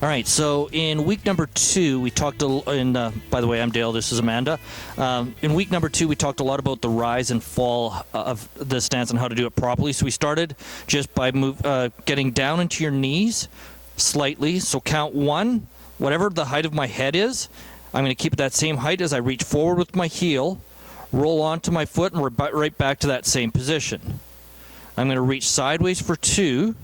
All right, so in week number 2, we talked, by the way, I'm Dale, this is Amanda. In week number 2, we talked a lot about the rise and fall of the stance and how to do it properly. So we started just by getting down into your knees slightly. So count 1, whatever the height of my head is, I'm going to keep it that same height as I reach forward with my heel, roll onto my foot, and we're right back to that same position. I'm going to reach sideways for 2.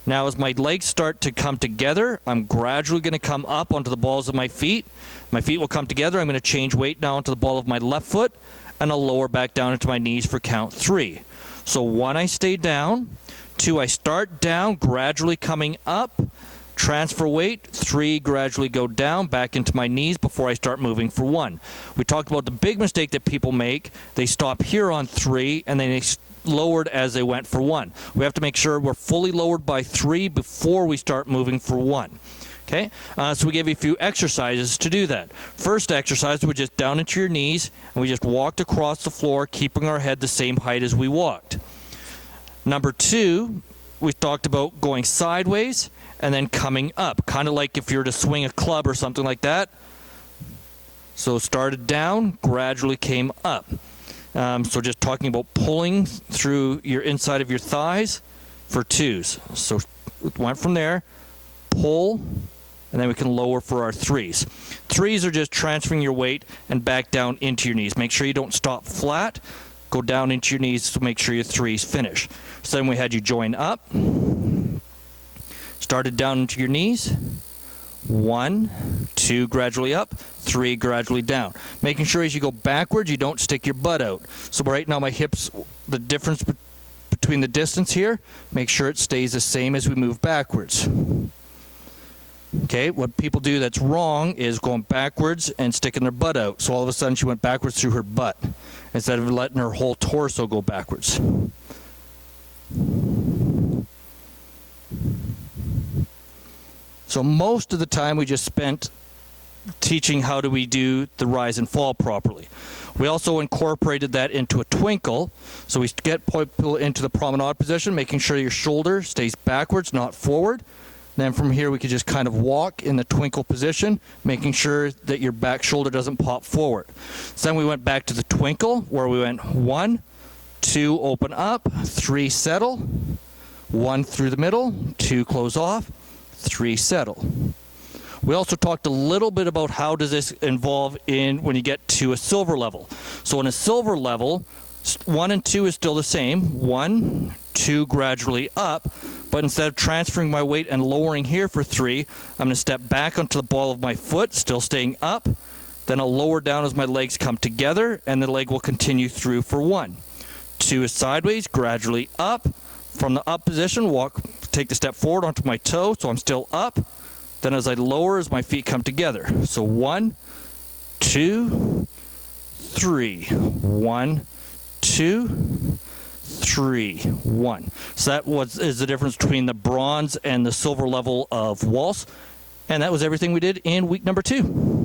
Now as my legs start to come together, I'm gradually going to come up onto the balls of my feet. My feet will come together. I'm going to change weight now onto the ball of my left foot, and I'll lower back down into my knees for count 3. So 1, I stay down. 2, I start down, gradually coming up. Transfer weight. 3, gradually go down, back into my knees before I start moving for 1. We talked about the big mistake that people make. They stop here on 3, and then they lowered as they went for 1. We have to make sure we're fully lowered by 3 before we start moving for 1. Okay, so we gave you a few exercises to do that. First exercise, we're just down into your knees, and we just walked across the floor, keeping our head the same height as we walked. Number 2, we talked about going sideways and then coming up, kind of like if you were to swing a club or something like that. So started down, gradually came up. So just talking about pulling through your inside of your thighs for 2s. So went from there, pull, and then we can lower for our 3s. 3s are just transferring your weight and back down into your knees. Make sure you don't stop flat. Go down into your knees to make sure your 3s finish. So then we had you join up. Started down into your knees. 1, 2, gradually up, 3, gradually down. Making sure as you go backwards, you don't stick your butt out. So right now my hips, the difference between the distance here, make sure it stays the same as we move backwards. Okay, what people do that's wrong is going backwards and sticking their butt out. So all of a sudden she went backwards through her butt instead of letting her whole torso go backwards. So most of the time we just spent teaching how do we do the rise and fall properly. We also incorporated that into a twinkle. So we get people into the promenade position, making sure your shoulder stays backwards, not forward. Then from here we could just kind of walk in the twinkle position, making sure that your back shoulder doesn't pop forward. So then we went back to the twinkle where we went 1, 2, open up, 3, settle, 1 through the middle, 2, close off, 3, settle. We also talked a little bit about how does this involve in when you get to a silver level. So in a silver level, 1 and 2 is still the same. 1, 2, gradually up. But instead of transferring my weight and lowering here for 3, I'm going to step back onto the ball of my foot, still staying up. Then I'll lower down as my legs come together, and the leg will continue through for 1. 2 is sideways, gradually up. From the up position, take the step forward onto my toe, so I'm still up. Then as I lower, as my feet come together. So 1, 2, 3. 1, 2, 3, 1. So that is the difference between the bronze and the silver level of waltz. And that was everything we did in week number 2.